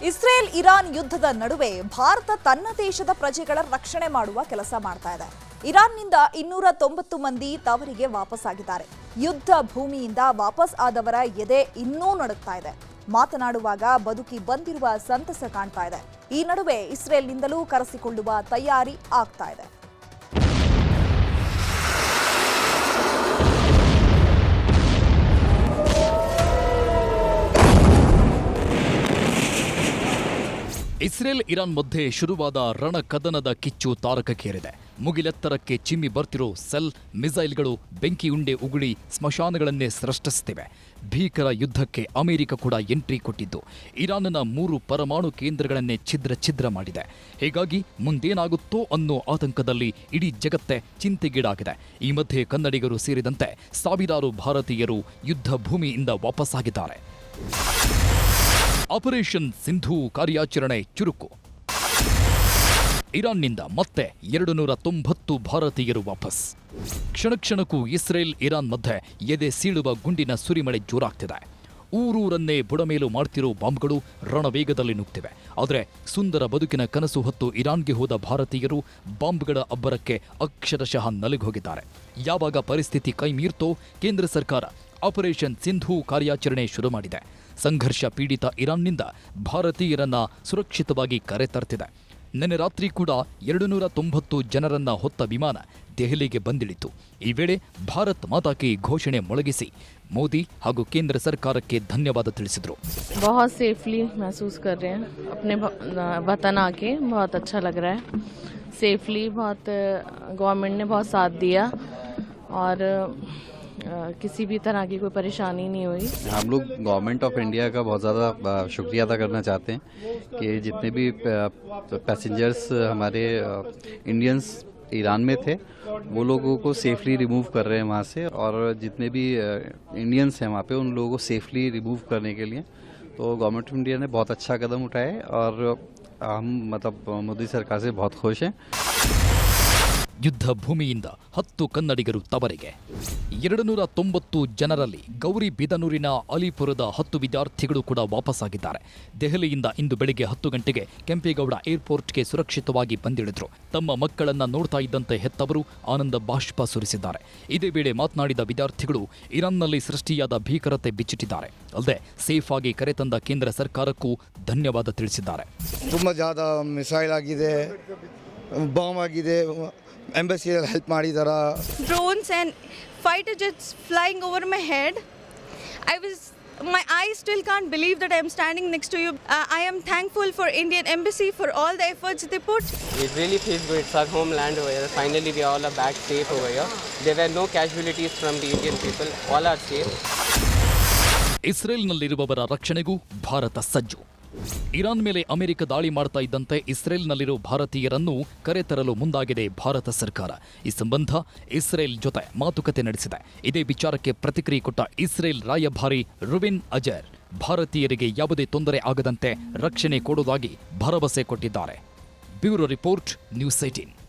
Israel Iran ಯುದ್ಧದ ನಡುವೆ ಭಾರತ ತನ್ನ ದೇಶದ ಪ್ರಜೆಗಳ ರಕ್ಷಣೆ ಮಾಡುವ ಕೆಲಸ ಮಾಡ್ತಾ ಇದೆ. ಇರಾನ್ನಿಂದ 290 ಮಂದಿ ತವರಿಗೆ ವಾಪಸ್ಸಾಗಿದ್ದಾರೆ. ಯುದ್ಧ ಭೂಮಿಯಿಂದ ವಾಪಸ್ ಆದವರ ಎದೆ ಇನ್ನೂ ನಡುಗ್ತಾ ಇದೆ. ಮಾತನಾಡುವಾಗ ಬದುಕಿ ಬಂದಿರುವ ಸಂತಸ ಕಾಣ್ತಾ ಇದೆ. ಈ ನಡುವೆ ಇಸ್ರೇಲ್ನಿಂದಲೂ ಕರೆಸಿಕೊಳ್ಳುವ ತಯಾರಿ ಆಗ್ತಾ ಇದೆ. ಇಸ್ರೇಲ್ ಇರಾನ್ ಮಧ್ಯೆ ಶುರುವಾದ ರಣಕದನದ ಕಿಚ್ಚು ತಾರಕಕ್ಕೇರಿದೆ. ಮುಗಿಲೆತ್ತರಕ್ಕೆ ಚಿಮ್ಮಿ ಬರ್ತಿರೋ ಸೆಲ್ ಮಿಸೈಲ್ಗಳು ಬೆಂಕಿ ಉಂಡೆ ಉಗುಳಿ ಸ್ಮಶಾನಗಳನ್ನೇ ಸೃಷ್ಟಿಸುತ್ತಿವೆ. ಭೀಕರ ಯುದ್ಧಕ್ಕೆ ಅಮೆರಿಕ ಕೂಡ ಎಂಟ್ರಿ ಕೊಟ್ಟಿದ್ದು ಇರಾನ್ನ 3 ಪರಮಾಣು ಕೇಂದ್ರಗಳನ್ನೇ ಛಿದ್ರ ಮಾಡಿದೆ. ಹೀಗಾಗಿ ಮುಂದೇನಾಗುತ್ತೋ ಅನ್ನೋ ಆತಂಕದಲ್ಲಿ ಇಡೀ ಜಗತ್ತೇ ಚಿಂತೆಗೀಡಾಗಿದೆ. ಈ ಮಧ್ಯೆ ಕನ್ನಡಿಗರು ಸೇರಿದಂತೆ ಸಾವಿರಾರು ಭಾರತೀಯರು ಯುದ್ಧ ಭೂಮಿಯಿಂದ ವಾಪಸ್ಸಾಗಿದ್ದಾರೆ. ಆಪರೇಷನ್ ಸಿಂಧೂ ಕಾರ್ಯಾಚರಣೆ ಚುರುಕು. ಇರಾನ್ನಿಂದ ಮತ್ತೆ 290 ಭಾರತೀಯರು ವಾಪಸ್. ಕ್ಷಣಕ್ಕೂ ಇಸ್ರೇಲ್ ಇರಾನ್ ಮಧ್ಯೆ ಎದೆ ಸೀಳುವ ಗುಂಡಿನ ಸುರಿಮಳೆ ಜೋರಾಗ್ತಿದೆ. ಊರೂರನ್ನೇ ಬುಡಮೇಲು ಮಾಡ್ತಿರೋ ಬಾಂಬ್ಗಳು ರಣವೇಗದಲ್ಲಿ ನುಗ್ತಿವೆ. ಆದರೆ ಸುಂದರ ಬದುಕಿನ ಕನಸು ಹೊತ್ತು ಇರಾನ್ಗೆ ಹೋದ ಭಾರತೀಯರು ಬಾಂಬ್ಗಳ ಅಬ್ಬರಕ್ಕೆ ಅಕ್ಷರಶಃ ನಲುಗೋಗಿದ್ದಾರೆ. ಯಾವಾಗ ಪರಿಸ್ಥಿತಿ ಕೈಮೀರ್ತೋ ಕೇಂದ್ರ ಸರ್ಕಾರ ಆಪರೇಷನ್ ಸಿಂಧೂ ಕಾರ್ಯಾಚರಣೆ ಶುರು ಮಾಡಿದೆ. ಸಂಘರ್ಷ ಪೀಡಿತ ಇರಾನ್ನಿಂದ ಭಾರತೀಯರನ್ನ ಸುರಕ್ಷಿತವಾಗಿ ಕರೆತರ್ತಿದೆ. ನಿನ್ನೆ ರಾತ್ರಿ ಕೂಡ 290 ಜನರನ್ನ ಹೊತ್ತ ವಿಮಾನ ದೆಹಲಿಗೆ ಬಂದಿಳಿತು. ಈ ವೇಳೆ ಭಾರತ್ ಮಾತಾ ಕಿ ಘೋಷಣೆ ಮೊಳಗಿಸಿ ಮೋದಿ ಹಾಗೂ ಕೇಂದ್ರ ಸರ್ಕಾರಕ್ಕೆ ಧನ್ಯವಾದ ತಿಳಿಸಿದರು. बहुत सेफली महसूस कर रहे हैं अपने वतन आके, बहुत अच्छा लग रहा है. सेफली बहुत गवर्नमेंट ने बहुत साथ दिया और किसी भी तरह की कोई परेशानी नहीं हुई. हम लोग गवर्नमेंट ऑफ इंडिया का बहुत ज़्यादा शुक्रिया अदा करना चाहते हैं कि जितने भी पैसेंजर्स हमारे इंडियंस ईरान में थे वो लोगों को सेफली रिमूव कर रहे हैं वहाँ से, और जितने भी इंडियंस हैं वहाँ पे उन लोगों को सेफली रिमूव करने के लिए तो गवर्नमेंट ऑफ इंडिया ने बहुत अच्छा कदम उठाया है और हम मोदी सरकार से बहुत खुश हैं. ಯುದ್ಧ ಭೂಮಿಯಿಂದ 10 ಕನ್ನಡಿಗರು ತವರಿಗೆ. 290 ಜನರಲ್ಲಿ ಗೌರಿಬಿದನೂರಿನ ಅಲಿಪುರದ 10 ವಿದ್ಯಾರ್ಥಿಗಳು ಕೂಡ ವಾಪಸ್ಸಾಗಿದ್ದಾರೆ. ದೆಹಲಿಯಿಂದ ಇಂದು ಬೆಳಗ್ಗೆ 10 ಗಂಟೆಗೆ ಕೆಂಪೇಗೌಡ ಏರ್ಪೋರ್ಟ್ಗೆ ಸುರಕ್ಷಿತವಾಗಿ ಬಂದಿಳಿದ್ರು. ತಮ್ಮ ಮಕ್ಕಳನ್ನ ನೋಡ್ತಾ ಇದ್ದಂತೆ ಹೆತ್ತವರು ಆನಂದ ಬಾಷ್ಪ ಸುರಿಸಿದ್ದಾರೆ. ಇದೇ ವೇಳೆ ಮಾತನಾಡಿದ ವಿದ್ಯಾರ್ಥಿಗಳು ಇರಾನ್ನಲ್ಲಿ ಸೃಷ್ಟಿಯಾದ ಭೀಕರತೆ ಬಿಚ್ಚಿಟ್ಟಿದ್ದಾರೆ. ಅಲ್ಲದೆ ಸೇಫ್ ಆಗಿ ಕರೆತಂದ ಕೇಂದ್ರ ಸರ್ಕಾರಕ್ಕೂ ಧನ್ಯವಾದ ತಿಳಿಸಿದ್ದಾರೆ. ತುಂಬಾ ಜಾದ ಮಿಸೈಲ್ ಆಗಿದೆ, ಬಾಂಬ್ ಆಗಿದೆ, embassy help ಮಾಡಿದಾರಾ. Drones and fighter jets flying over my head. My eyes still can't believe that I am standing next to you. I am thankful for Indian Embassy for all the efforts they put. It really feels good. It's our homeland over here. Finally we all are back safe over here. There were no casualties from the Indian people. All are safe. ಇಸ್ರೇಲ್ನಲ್ಲಿರುವವರ ರಕ್ಷಣೆಗೂ ಭಾರತ ಸಜ್ಜು. Iran ಮೇಲೆ America ದಾಳಿ ಮಾಡ್ತಾ ಇದ್ದಂತೆ ಇಸ್ರೇಲ್ನಲ್ಲಿರೋ ಭಾರತೀಯರನ್ನು ಕರೆತರಲು ಮುಂದಾಗಿದೆ ಭಾರತ ಸರ್ಕಾರ. ಈ ಸಂಬಂಧ ಇಸ್ರೇಲ್ ಜೊತೆ ಮಾತುಕತೆ ನಡೆಸಿದೆ. ಇದೇ ವಿಚಾರಕ್ಕೆ ಪ್ರತಿಕ್ರಿಯೆ ಕೊಟ್ಟ ಇಸ್ರೇಲ್ ರಾಯಭಾರಿ ರುವಿನ್ ಅಜರ್ ಭಾರತೀಯರಿಗೆ ಯಾವುದೇ ತೊಂದರೆ ಆಗದಂತೆ ರಕ್ಷಣೆ ಕೊಡುವುದಾಗಿ ಭರವಸೆ ಕೊಟ್ಟಿದ್ದಾರೆ. Bureau report, news 18.